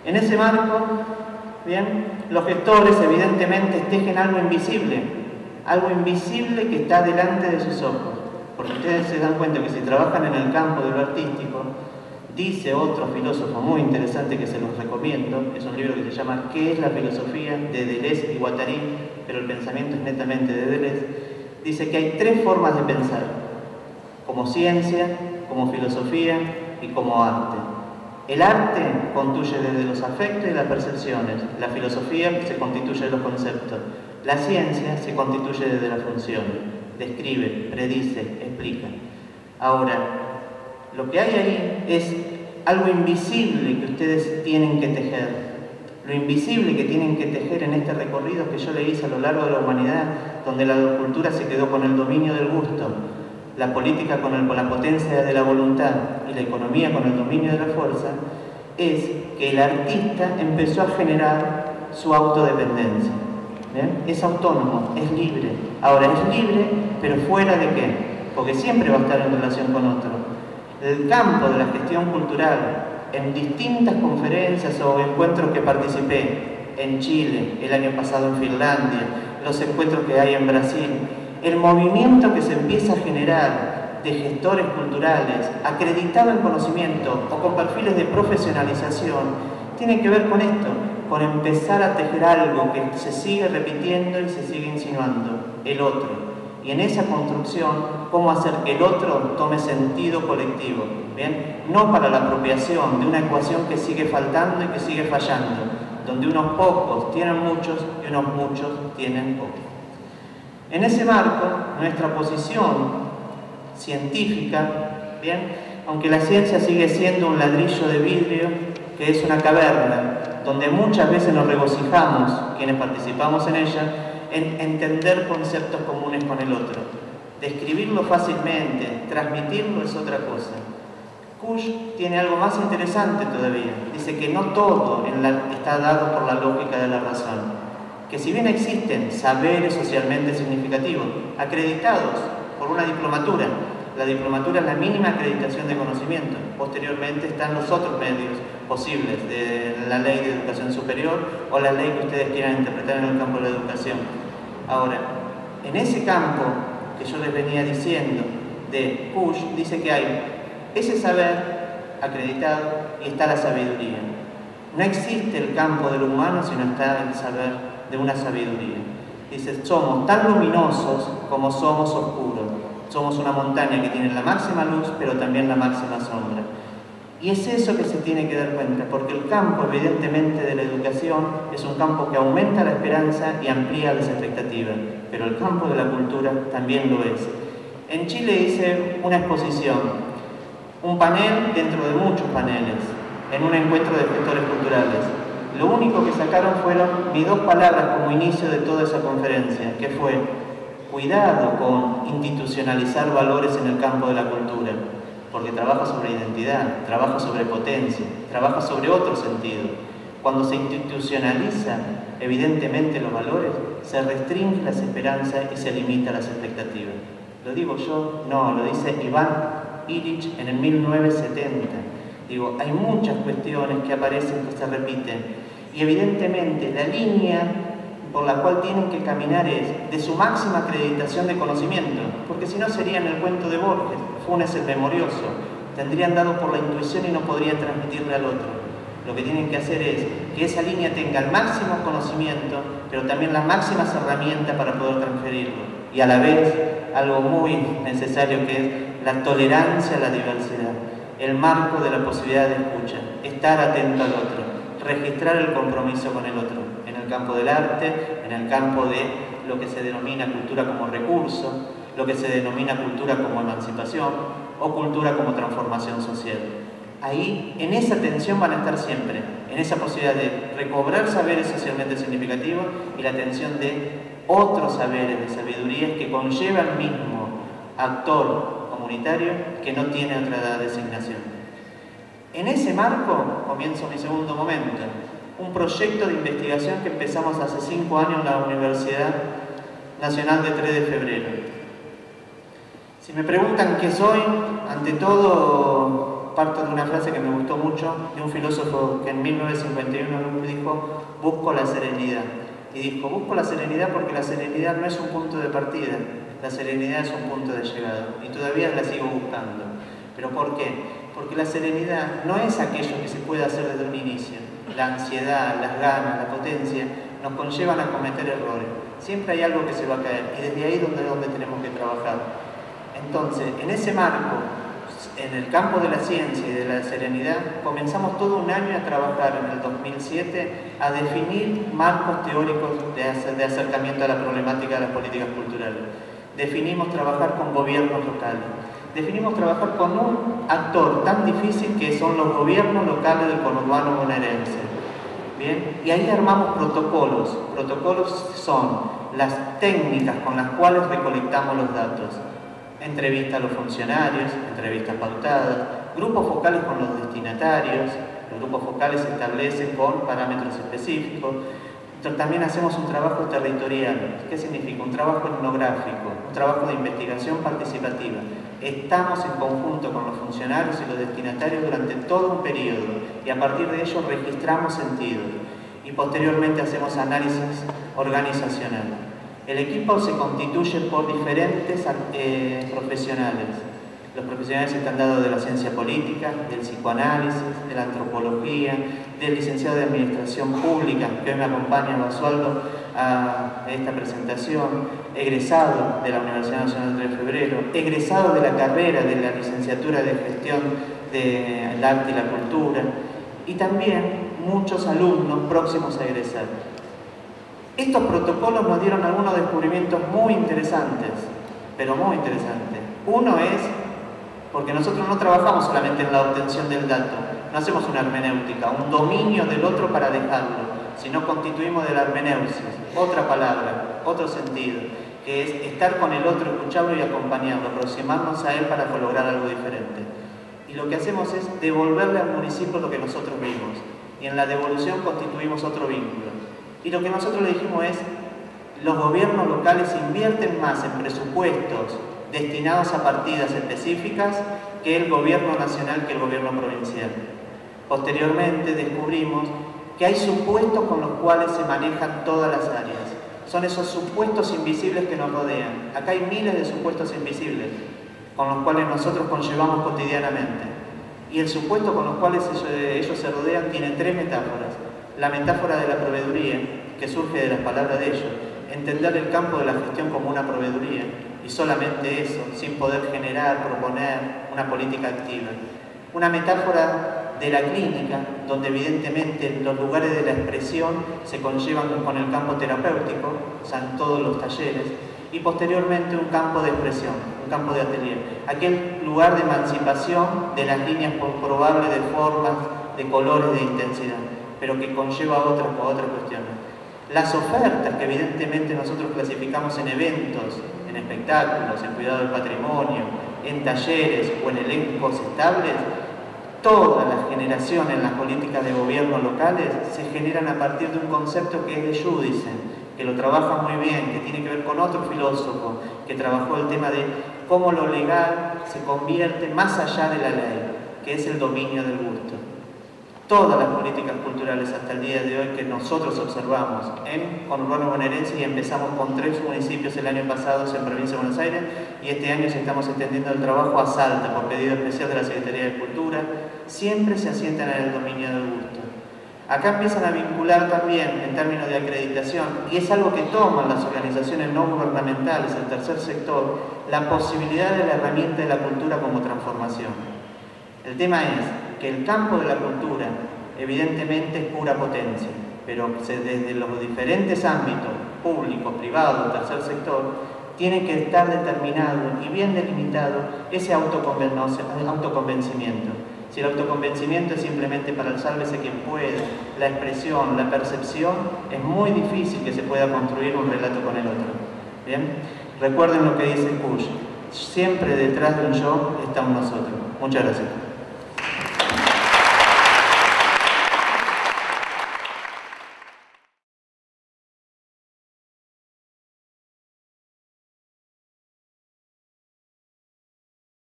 En ese marco, bien, los gestores evidentemente tejen algo invisible que está delante de sus ojos, porque ustedes se dan cuenta que si trabajan en el campo de lo artístico, dice otro filósofo muy interesante que se los recomiendo, es un libro que se llama ¿Qué es la filosofía?, de Deleuze y Guattari, pero el pensamiento es netamente de Deleuze. Dice que hay tres formas de pensar: como ciencia, como filosofía y como arte. El arte constituye desde los afectos y las percepciones, la filosofía se constituye de los conceptos, la ciencia se constituye desde la función, describe, predice, explica. Ahora, lo que hay ahí es algo invisible que ustedes tienen que tejer. Lo invisible que tienen que tejer en este recorrido que yo le hice a lo largo de la humanidad, donde la cultura se quedó con el dominio del gusto, la política con la potencia de la voluntad y la economía con el dominio de la fuerza, es que el artista empezó a generar su autodependencia. ¿Bien? Es autónomo, es libre. Ahora, es libre, pero ¿fuera de qué? Porque siempre va a estar en relación con otro. El campo de la gestión cultural, en distintas conferencias o encuentros que participé en Chile, el año pasado en Finlandia, los encuentros que hay en Brasil, el movimiento que se empieza a generar de gestores culturales acreditados en conocimiento o con perfiles de profesionalización, tiene que ver con esto, con empezar a tejer algo que se sigue repitiendo y se sigue insinuando, el otro. Y en esa construcción, cómo hacer que el otro tome sentido colectivo, ¿bien? No para la apropiación de una ecuación que sigue faltando y que sigue fallando, donde unos pocos tienen muchos y unos muchos tienen pocos. En ese marco, nuestra posición científica, ¿bien? Aunque la ciencia sigue siendo un ladrillo de vidrio, que es una caverna, donde muchas veces nos regocijamos, quienes participamos en ella, en entender conceptos comunes con el otro. Describirlo fácilmente, transmitirlo es otra cosa. Kusch tiene algo más interesante todavía. Dice que no todo está dado por la lógica de la razón. Que si bien existen saberes socialmente significativos, acreditados por una diplomatura, la diplomatura es la mínima acreditación de conocimiento. Posteriormente están los otros medios posibles, de la ley de educación superior o la ley que ustedes quieran interpretar en el campo de la educación. Ahora, en ese campo que yo les venía diciendo de Kusch, dice que hay ese saber acreditado y está la sabiduría. No existe el campo del humano si no está el saber de una sabiduría. Dice, somos tan luminosos como somos oscuros. Somos una montaña que tiene la máxima luz, pero también la máxima sombra. Y es eso que se tiene que dar cuenta, porque el campo, evidentemente, de la educación es un campo que aumenta la esperanza y amplía las expectativas, pero el campo de la cultura también lo es. En Chile hice una exposición, un panel dentro de muchos paneles, en un encuentro de gestores culturales. Lo único que sacaron fueron mis dos palabras como inicio de toda esa conferencia, que fue: cuidado con institucionalizar valores en el campo de la cultura, porque trabaja sobre identidad, trabaja sobre potencia, trabaja sobre otro sentido. Cuando se institucionalizan evidentemente los valores, se restringen las esperanzas y se limitan las expectativas. ¿Lo digo yo? No, lo dice Iván Illich en el 1970. Digo, hay muchas cuestiones que aparecen, que se repiten, y evidentemente la línea por la cual tienen que caminar es de su máxima acreditación de conocimiento, porque si no serían el cuento de Borges, Funes el memorioso, tendrían dado por la intuición y no podrían transmitirle al otro. Lo que tienen que hacer es que esa línea tenga el máximo conocimiento, pero también las máximas herramientas para poder transferirlo, y a la vez algo muy necesario, que es la tolerancia a la diversidad, el marco de la posibilidad de escucha, estar atento al otro, registrar el compromiso con el otro, en el campo del arte, en el campo de lo que se denomina cultura como recurso, lo que se denomina cultura como emancipación o cultura como transformación social. Ahí, en esa tensión van a estar siempre, en esa posibilidad de recobrar saberes socialmente significativos y la tensión de otros saberes de sabidurías que conlleva el mismo actor comunitario que no tiene otra designación. En ese marco comienzo mi segundo momento, un proyecto de investigación que empezamos hace 5 años en la Universidad Nacional de 3 de Febrero. Si me preguntan qué soy, ante todo parto de una frase que me gustó mucho, de un filósofo que en 1951 dijo: busco la serenidad. Y dijo: busco la serenidad porque la serenidad no es un punto de partida, la serenidad es un punto de llegada. Y todavía la sigo buscando. ¿Pero por qué? Porque la serenidad no es aquello que se puede hacer desde un inicio. La ansiedad, las ganas, la potencia nos conllevan a cometer errores. Siempre hay algo que se va a caer y desde ahí es donde tenemos que trabajar. Entonces, en ese marco, en el campo de la ciencia y de la serenidad, comenzamos todo un año a trabajar en el 2007 a definir marcos teóricos de acercamiento a la problemática de las políticas culturales. Definimos trabajar con gobiernos locales. Definimos trabajar con un actor tan difícil que son los gobiernos locales del conurbano bonaerense. Bien, y ahí armamos protocolos. Protocolos son las técnicas con las cuales recolectamos los datos. Entrevista a los funcionarios, entrevistas pautadas, grupos focales con los destinatarios. Los grupos focales se establecen con parámetros específicos. También hacemos un trabajo territorial. ¿Qué significa? Un trabajo etnográfico, un trabajo de investigación participativa. Estamos en conjunto con los funcionarios y los destinatarios durante todo un periodo y a partir de ello registramos sentidos y posteriormente hacemos análisis organizacional. El equipo se constituye por diferentes profesionales. Los profesionales están dados de la ciencia política, del psicoanálisis, de la antropología, del licenciado de Administración Pública, que hoy me acompaña Basualdo a esta presentación, egresado de la Universidad Nacional del 3 de Febrero, egresado de la carrera de la licenciatura de Gestión del Arte y la Cultura, y también muchos alumnos próximos a egresar. Estos protocolos nos dieron algunos descubrimientos muy interesantes, pero muy interesantes. Uno es porque nosotros no trabajamos solamente en la obtención del dato, no hacemos una hermenéutica, un dominio del otro para dejarlo, sino constituimos de la hermeneusis, otra palabra, otro sentido, que es estar con el otro, escucharlo y acompañarlo, aproximarnos a él para lograr algo diferente. Y lo que hacemos es devolverle al municipio lo que nosotros vimos, y en la devolución constituimos otro vínculo. Y lo que nosotros le dijimos es: los gobiernos locales invierten más en presupuestos destinados a partidas específicas que el gobierno nacional, que el gobierno provincial. Posteriormente descubrimos que hay supuestos con los cuales se manejan todas las áreas. Son esos supuestos invisibles que nos rodean. Acá hay miles de supuestos invisibles con los cuales nosotros conllevamos cotidianamente. Y el supuesto con los cuales ellos se rodean tiene tres metáforas. La metáfora de la proveeduría, que surge de las palabras de ellos, entender el campo de la gestión como una proveeduría, y solamente eso, sin poder generar, proponer una política activa. Una metáfora de la clínica, donde evidentemente los lugares de la expresión se conllevan con el campo terapéutico, o sea, en todos los talleres, y posteriormente un campo de expresión, un campo de atelier, aquel lugar de emancipación de las líneas probables de formas, de colores, de intensidad, pero que conlleva otras cuestiones. Las ofertas que evidentemente nosotros clasificamos en eventos, en espectáculos, en cuidado del patrimonio, en talleres o en elencos estables, todas las generaciones en las políticas de gobierno locales se generan a partir de un concepto que es de Judice, que lo trabaja muy bien, que tiene que ver con otro filósofo que trabajó el tema de cómo lo legal se convierte más allá de la ley, que es el dominio del gusto. Todas las políticas culturales hasta el día de hoy que nosotros observamos en conurbano bonaerense, y empezamos con 3 municipios el año pasado en provincia de Buenos Aires, y este año estamos extendiendo el trabajo a Salta por pedido especial de la Secretaría de Cultura, siempre se asientan en el dominio del gusto. Acá empiezan a vincular también en términos de acreditación, y es algo que toman las organizaciones no gubernamentales, el tercer sector, la posibilidad de la herramienta de la cultura como transformación. El tema es que el campo de la cultura evidentemente es pura potencia, pero desde los diferentes ámbitos, público, privado, tercer sector, tiene que estar determinado y bien delimitado ese autoconvencimiento. Si el autoconvencimiento es simplemente para el sálvese quien pueda, la expresión, la percepción, es muy difícil que se pueda construir un relato con el otro. ¿Bien? Recuerden lo que dice Kusch: siempre detrás de un yo está un nosotros. Muchas gracias.